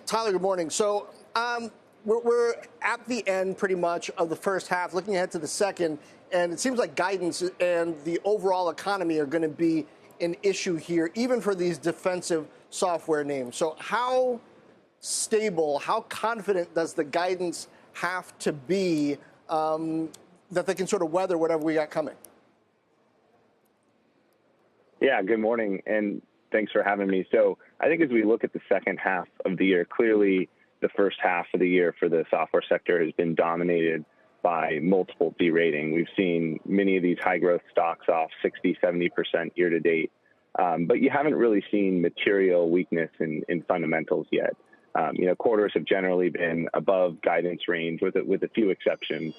Tyler, good morning. So we're at the end pretty much of the first half, looking ahead to the second, and it seems like guidance and the overall economy are going to be an issue here, even for these defensive software names. So how stable, how confident does the guidance have to be that they can sort of weather whatever we got coming? Yeah, good morning, and thanks for having me. So I think as we look at the second half of the year, clearly the first half of the year for the software sector has been dominated by multiple derating. We've seen many of these high growth stocks off 60, 70% year to date, but you haven't really seen material weakness in fundamentals yet. Quarters have generally been above guidance range with a few exceptions.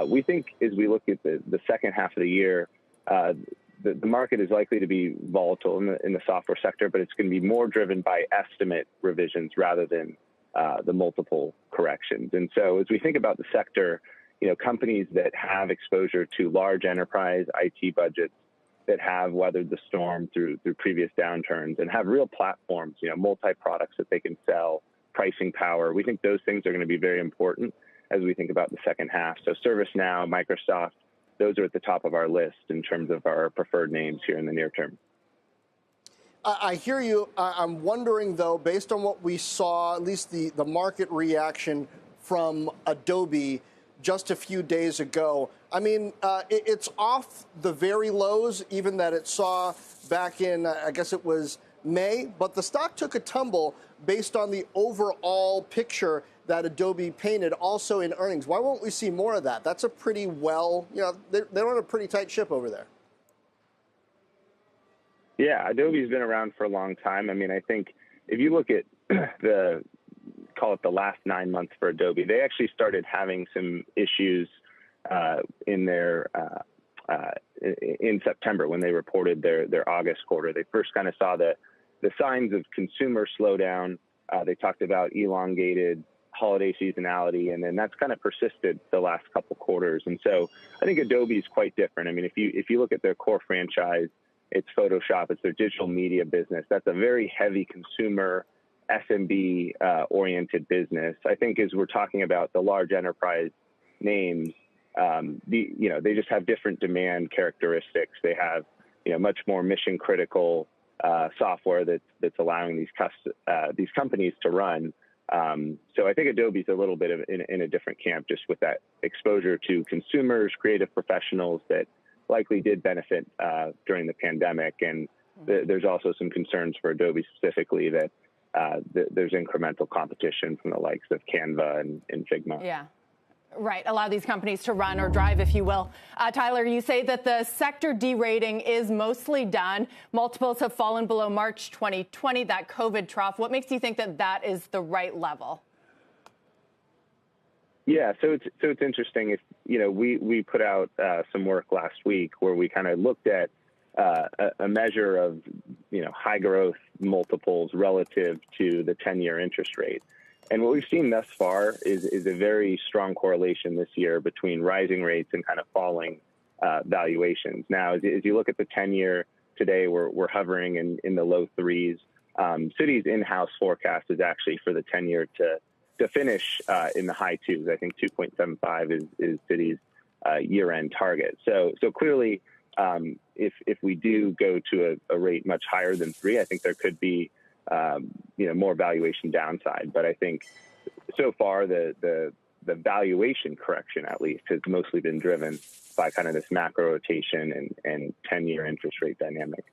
We think as we look at the second half of the year, the market is likely to be volatile in the software sector, but it's going to be more driven by estimate revisions rather than the multiple corrections. And so as we think about the sector, companies that have exposure to large enterprise IT budgets that have weathered the storm through previous downturns and have real platforms, multi-products that they can sell, pricing power, we think those things are going to be very important as we think about the second half. So ServiceNow, Microsoft, those are at the top of our list in terms of our preferred names here in the near term. I hear you. I'm wondering, though, based on what we saw, at least the market reaction from Adobe just a few days ago. I mean, it's off the very lows, even that it saw back in, I guess it was May, but the stock took a tumble based on the overall picture that Adobe painted also in earnings. Why won't we see more of that? That's a pretty they're on a pretty tight ship over there. Yeah, Adobe's been around for a long time. I mean, I think if you look at call it the last 9 months for Adobe, they actually started having some issues in September when they reported their August quarter. They first kind of saw the signs of consumer slowdown. They talked about elongated holiday seasonality, and then that's kind of persisted the last couple quarters. And so I think Adobe is quite different. I mean, if you look at their core franchise, it's Photoshop, it's their digital media business. That's a very heavy consumer SMB oriented business. I think as we're talking about the large enterprise names, they just have different demand characteristics. They have much more mission critical software that's allowing these companies to run. So I think Adobe's a little bit in a different camp, just with that exposure to consumers, creative professionals that likely did benefit during the pandemic. And there's also some concerns for Adobe specifically that there's incremental competition from the likes of Canva and Figma. Yeah. Right. Allow these companies to run or drive, if you will. Tyler, you say that the sector derating is mostly done. Multiples have fallen below March 2020, that COVID trough. What makes you think that that is the right level? Yeah, so it's interesting. If we put out some work last week where we kind of looked at a measure of high growth multiples relative to the 10-year interest rate. And what we've seen thus far is a very strong correlation this year between rising rates and kind of falling valuations. Now, as you look at the 10-year today, we're hovering in the low threes. Citi's in-house forecast is actually for the 10-year to finish in the high twos. I think 2.75 is Citi's year-end target. So clearly, if we do go to a rate much higher than 3, I think there could be more valuation downside. But I think so far the valuation correction, at least, has mostly been driven by kind of this macro rotation and 10-year interest rate dynamic.